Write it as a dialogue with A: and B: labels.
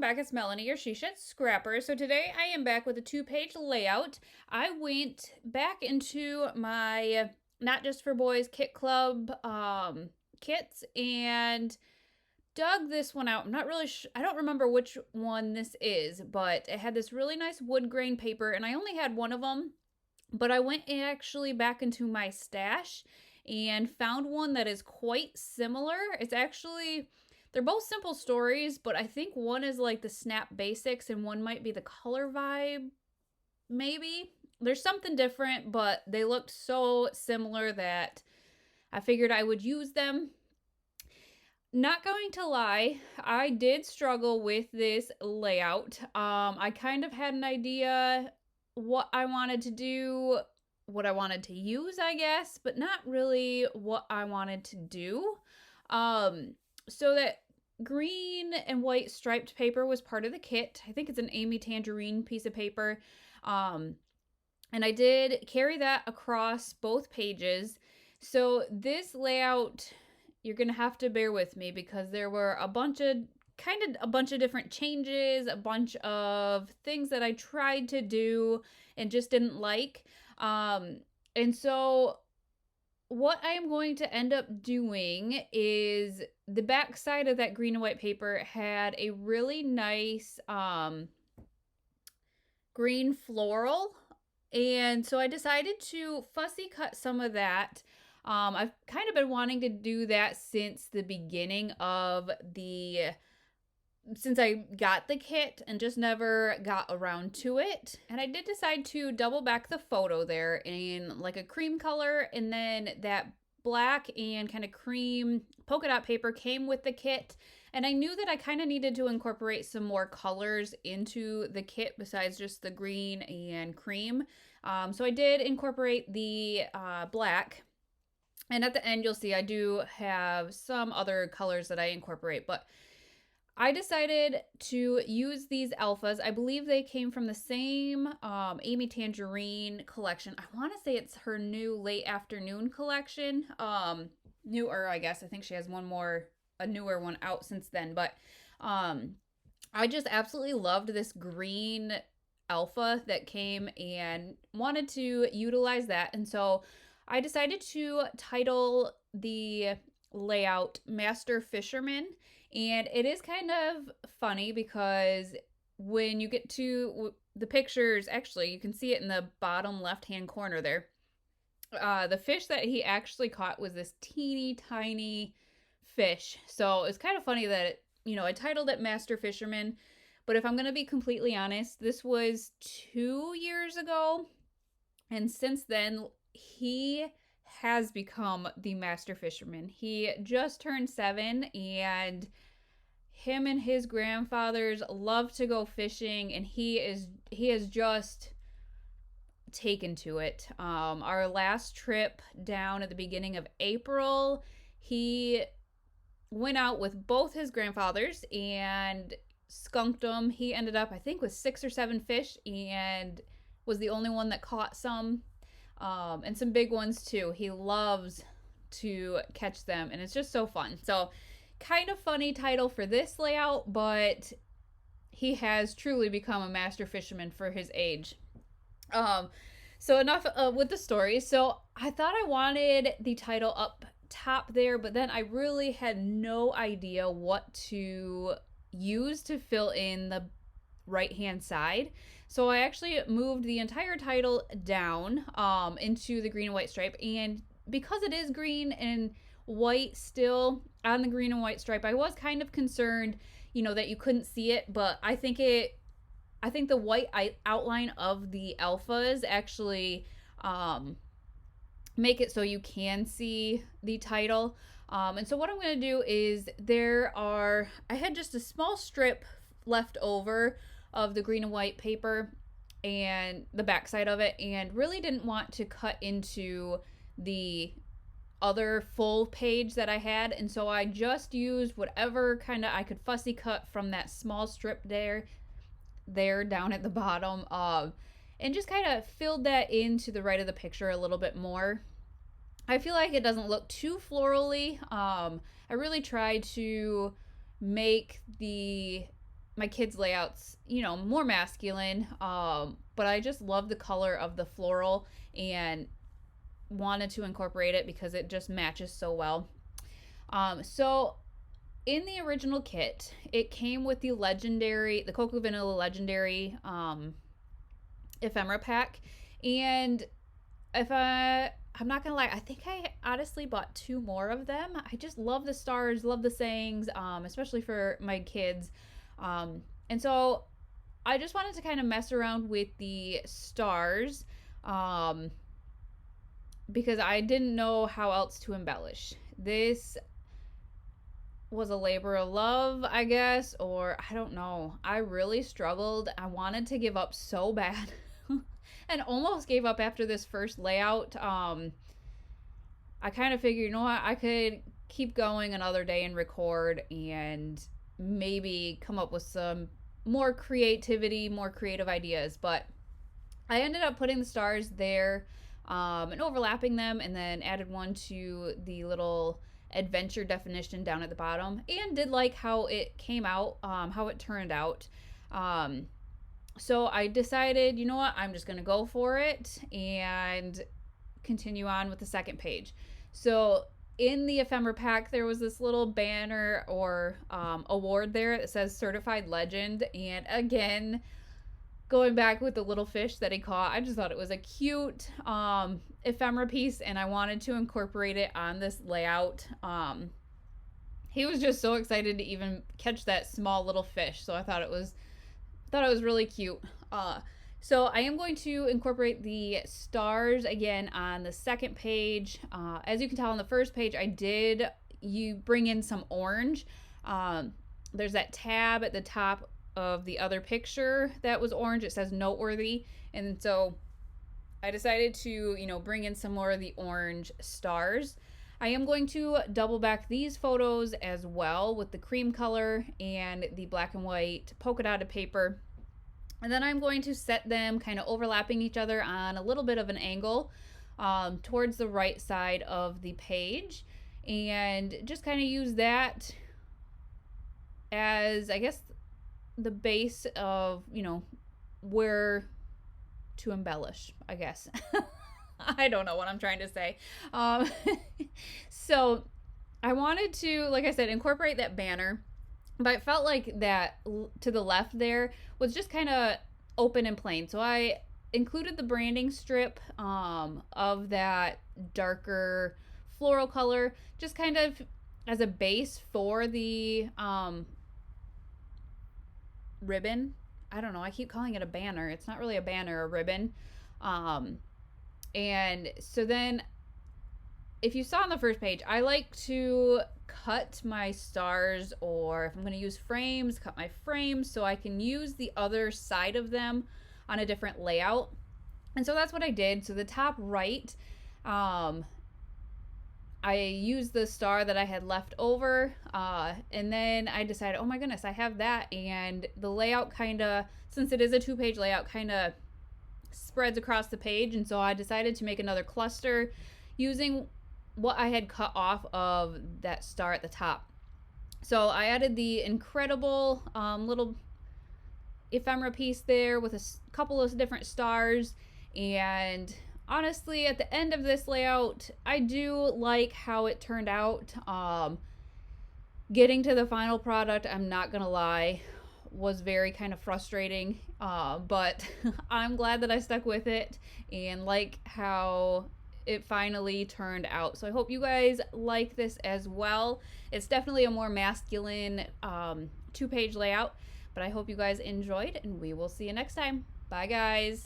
A: back. It's Melanie, your She Shed Scrapper. So today I am back with a 2-page layout. I went back into my Not Just for Boys Kit Club kits and dug this one out. I'm not really I don't remember which one this is, but it had this really nice wood grain paper, and I only had one of them. But I went actually back into my stash and found one that is quite similar. It's actually, they're both simple stories, but I think one is like the Snap Basics and one might be the Color Vibe, maybe. There's something different, but they looked so similar that I figured I would use them. Not going to lie, I did struggle with this layout. I kind of had an idea what I wanted to do, what I wanted to use, I guess, but not really what I wanted to do. So that green and white striped paper was part of the kit. I think it's an Amy Tangerine piece of paper. And I did carry that across both pages. So this layout, you're going to have to bear with me because there were a bunch of different changes, a bunch of things that I tried to do and just didn't like. And so what I am going to end up doing is the back side of that green and white paper had a really nice green floral. And so I decided to fussy cut some of that. I've kind of been wanting to do that since the beginning of since I got the kit and just never got around to it. And I did decide to double back the photo there in like a cream color, and then that black and kind of cream polka dot paper came with the kit. And I knew that I kind of needed to incorporate some more colors into the kit besides just the green and cream. So I did incorporate the black. And at the end, you'll see I do have some other colors that I incorporate, but I decided to use these alphas. I believe they came from the same Amy Tangerine collection. I want to say it's her new late afternoon collection. Newer, I guess. I think she has a newer one out since then. But I just absolutely loved this green alpha that came and wanted to utilize that. And so I decided to title the layout Master Fisherman. And it is kind of funny because when you get to the pictures, actually, you can see it in the bottom left-hand corner there. The fish that he actually caught was this teeny tiny fish. So it's kind of funny that, I titled it Master Fisherman. But if I'm going to be completely honest, this was 2 years ago. And since then, he has become the Master Fisherman. He just turned 7, and him and his grandfathers love to go fishing, and he has just taken to it. Our last trip down at the beginning of April, he went out with both his grandfathers and skunked them. He ended up, I think, with 6 or 7 fish and was the only one that caught some. And some big ones too. He loves to catch them, and it's just so fun. So kind of funny title for this layout, but he has truly become a master fisherman for his age. So enough with the story. So I thought I wanted the title up top there, but then I really had no idea what to use to fill in the right hand side. So I actually moved the entire title down into the green and white stripe, and because it is green and white still on the green and white stripe, I was kind of concerned, that you couldn't see it, but I think the white outline of the alphas actually make it so you can see the title. And so what I'm going to do is I had just a small strip left over of the green and white paper and the backside of it, and really didn't want to cut into the other full page that I had, and so I just used whatever kind of I could fussy cut from that small strip there down at the bottom, and just kind of filled that into the right of the picture a little bit more. I feel like it doesn't look too florally. I really tried to make the my kids' layouts, more masculine. But I just love the color of the floral and wanted to incorporate it because it just matches so well. So in the original kit, it came with the Cocoa Vanilla Legendary ephemera pack. And if I'm not gonna lie, I think I honestly bought 2 more of them. I just love the stars, love the sayings, especially for my kids. And so I just wanted to kind of mess around with the stars, because I didn't know how else to embellish. This was a labor of love, I guess, or I don't know. I really struggled. I wanted to give up so bad. And almost gave up after this first layout. I kind of figured, what, I could keep going another day and record and maybe come up with some more creativity, more creative ideas. But I ended up putting the stars there, and overlapping them, and then added one to the little adventure definition down at the bottom, and did like how it came out, how it turned out. So I decided, what, I'm just going to go for it and continue on with the second page. So in the ephemera pack, there was this little banner or award there that says Certified Legend. And again, going back with the little fish that he caught, I just thought it was a cute ephemera piece, and I wanted to incorporate it on this layout. He was just so excited to even catch that small little fish, so I thought it was really cute. So I am going to incorporate the stars again on the second page. As you can tell on the first page, you bring in some orange. There's that tab at the top of the other picture that was orange. It says noteworthy. And so I decided to, bring in some more of the orange stars. I am going to double back these photos as well with the cream color and the black and white polka dotted paper. And then I'm going to set them kind of overlapping each other on a little bit of an angle, towards the right side of the page, and just kind of use that as, I guess, the base of, where to embellish, I guess. I don't know what I'm trying to say. So I wanted to, like I said, incorporate that banner, but I felt like that to the left there was just kind of open and plain. So I included the branding strip of that darker floral color, just kind of as a base for the ribbon. I don't know, I keep calling it a banner. It's not really a banner, a ribbon. And so then, if you saw on the first page, I like to cut my stars, or if I'm going to use frames, cut my frames so I can use the other side of them on a different layout. And so that's what I did. So the top right, I used the star that I had left over, and then I decided, oh my goodness, I have that, and the layout kind of, since it is a 2-page layout, kind of spreads across the page. And so I decided to make another cluster using what I had cut off of that star at the top. So I added the incredible little ephemera piece there with a couple of different stars. And honestly, at the end of this layout, I do like how it turned out. Getting to the final product, I'm not gonna lie, was very kind of frustrating, but I'm glad that I stuck with it and like how it finally turned out. So I hope you guys like this as well. It's definitely a more masculine 2-page layout, but I hope you guys enjoyed, and we will see you next time. Bye guys.